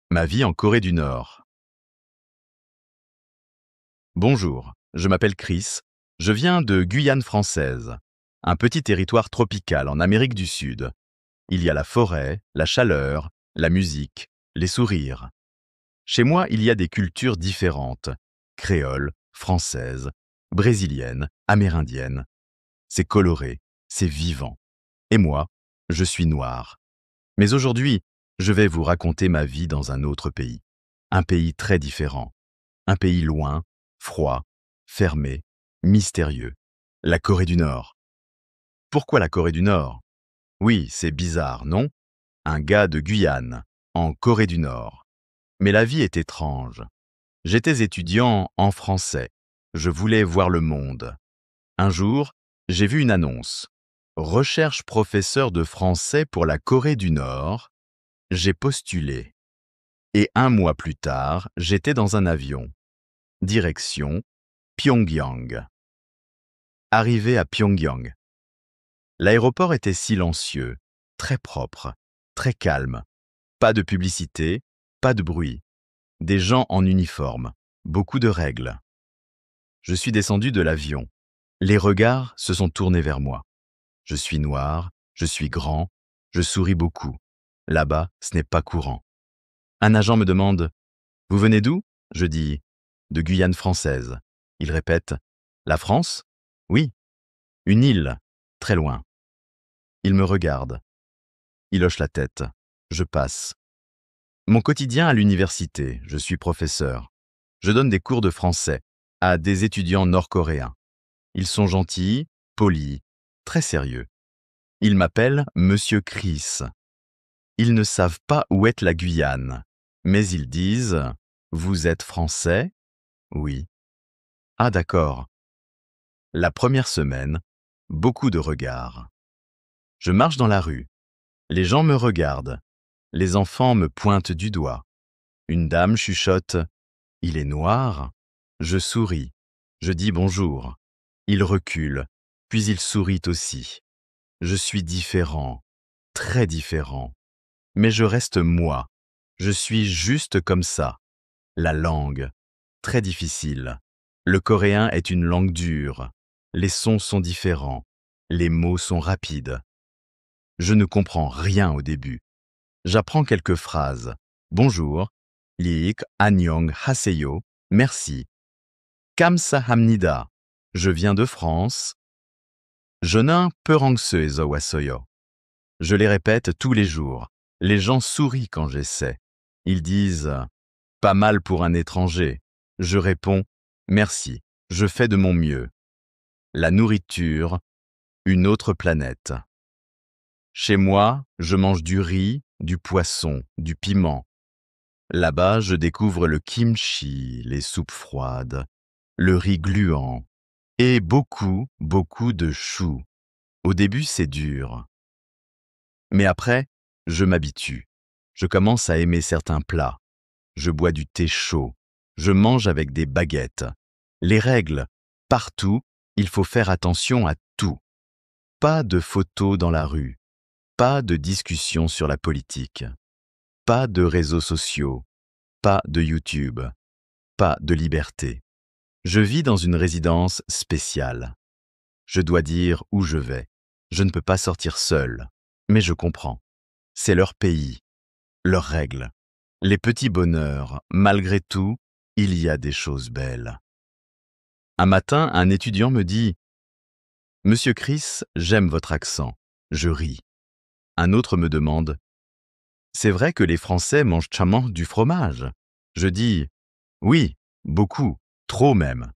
Ma vie en Corée du Nord. Bonjour, je m'appelle Chris. Je viens de Guyane française, un petit territoire tropical en Amérique du Sud. Il y a la forêt, la chaleur, la musique, les sourires. Chez moi, il y a des cultures différentes, créoles, françaises, brésiliennes, amérindiennes. C'est coloré, c'est vivant. Et moi, je suis noir. Mais aujourd'hui, je vais vous raconter ma vie dans un autre pays. Un pays très différent. Un pays loin, froid, fermé, mystérieux. La Corée du Nord. Pourquoi la Corée du Nord? Oui, c'est bizarre, non? Un gars de Guyane, en Corée du Nord. Mais la vie est étrange. J'étais étudiant en français. Je voulais voir le monde. Un jour, j'ai vu une annonce. Recherche professeur de français pour la Corée du Nord. J'ai postulé. Et un mois plus tard, j'étais dans un avion. Direction Pyongyang. Arrivé à Pyongyang. L'aéroport était silencieux, très propre, très calme. Pas de publicité, pas de bruit. Des gens en uniforme, beaucoup de règles. Je suis descendu de l'avion. Les regards se sont tournés vers moi. Je suis noir, je suis grand, je souris beaucoup. Là-bas, ce n'est pas courant. Un agent me demande « Vous venez d'où ?» Je dis « De Guyane française ». Il répète « La France ?»« Oui. »« Une île, très loin. » Il me regarde. Il hoche la tête. Je passe. Mon quotidien à l'université, je suis professeur. Je donne des cours de français à des étudiants nord-coréens. Ils sont gentils, polis, très sérieux. Ils m'appellent Monsieur Chris. Ils ne savent pas où est la Guyane, mais ils disent « Vous êtes français ?» Oui. Ah d'accord. La première semaine, beaucoup de regards. Je marche dans la rue. Les gens me regardent. Les enfants me pointent du doigt. Une dame chuchote « Il est noir ?» Je souris. Je dis bonjour. Il recule, puis il sourit aussi. Je suis différent, très différent. Mais je reste moi. Je suis juste comme ça. La langue, très difficile. Le coréen est une langue dure. Les sons sont différents. Les mots sont rapides. Je ne comprends rien au début. J'apprends quelques phrases. Bonjour, liik, annyeong, haseyo, merci. Kamsahamnida, je viens de France. Jonin peurangsezo wasoyo. Je les répète tous les jours. Les gens sourient quand j'essaie. Ils disent « Pas mal pour un étranger ». Je réponds « Merci, je fais de mon mieux ». La nourriture, une autre planète. Chez moi, je mange du riz, du poisson, du piment. Là-bas, je découvre le kimchi, les soupes froides, le riz gluant et beaucoup, beaucoup de choux. Au début, c'est dur. Mais après, je m'habitue. Je commence à aimer certains plats. Je bois du thé chaud. Je mange avec des baguettes. Les règles, partout, il faut faire attention à tout. Pas de photos dans la rue. Pas de discussions sur la politique. Pas de réseaux sociaux. Pas de YouTube. Pas de liberté. Je vis dans une résidence spéciale. Je dois dire où je vais. Je ne peux pas sortir seul. Mais je comprends. C'est leur pays, leurs règles. Les petits bonheurs, malgré tout, il y a des choses belles. Un matin, un étudiant me dit « Monsieur Chris, j'aime votre accent. » Je ris. Un autre me demande « C'est vrai que les Français mangent chamant du fromage ?» Je dis « Oui, beaucoup, trop même. »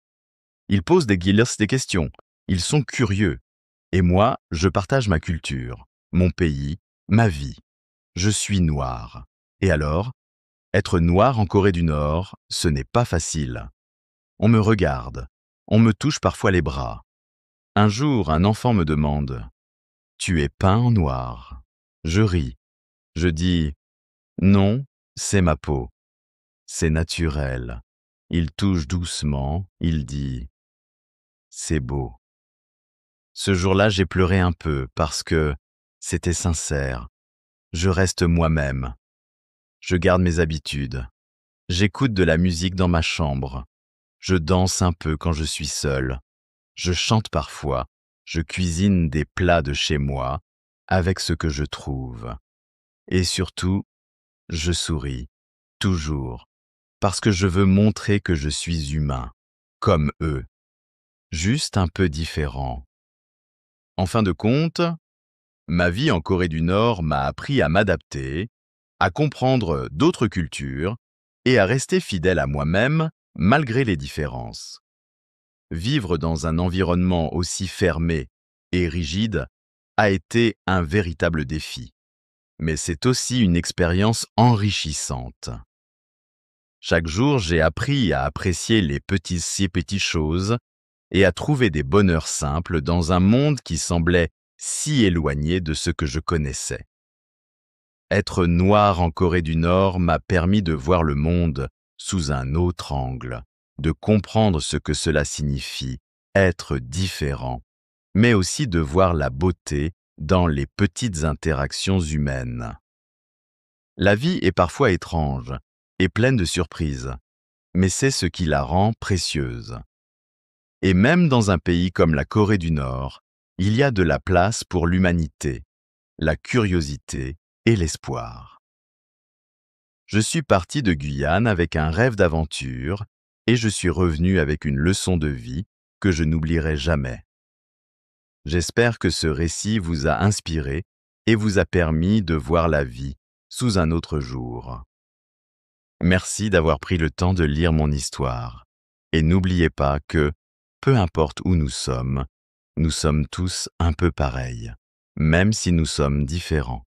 Ils posent des questions. Ils sont curieux. Et moi, je partage ma culture, mon pays, ma vie. Je suis noir. Et alors, être noir en Corée du Nord, ce n'est pas facile. On me regarde. On me touche parfois les bras. Un jour, un enfant me demande « Tu es peint en noir ?» Je ris. Je dis « Non, c'est ma peau. C'est naturel. » Il touche doucement. Il dit « C'est beau. » Ce jour-là, j'ai pleuré un peu parce que c'était sincère. Je reste moi-même. Je garde mes habitudes. J'écoute de la musique dans ma chambre. Je danse un peu quand je suis seul. Je chante parfois. Je cuisine des plats de chez moi avec ce que je trouve. Et surtout, je souris, toujours, parce que je veux montrer que je suis humain, comme eux, juste un peu différent. En fin de compte, ma vie en Corée du Nord m'a appris à m'adapter, à comprendre d'autres cultures et à rester fidèle à moi-même malgré les différences. Vivre dans un environnement aussi fermé et rigide a été un véritable défi, mais c'est aussi une expérience enrichissante. Chaque jour, j'ai appris à apprécier les petites choses et à trouver des bonheurs simples dans un monde qui semblait si éloigné de ce que je connaissais. Être noir en Corée du Nord m'a permis de voir le monde sous un autre angle, de comprendre ce que cela signifie, être différent, mais aussi de voir la beauté dans les petites interactions humaines. La vie est parfois étrange et pleine de surprises, mais c'est ce qui la rend précieuse. Et même dans un pays comme la Corée du Nord, il y a de la place pour l'humanité, la curiosité et l'espoir. Je suis parti de Guyane avec un rêve d'aventure et je suis revenu avec une leçon de vie que je n'oublierai jamais. J'espère que ce récit vous a inspiré et vous a permis de voir la vie sous un autre jour. Merci d'avoir pris le temps de lire mon histoire. Et n'oubliez pas que, peu importe où nous sommes tous un peu pareils, même si nous sommes différents.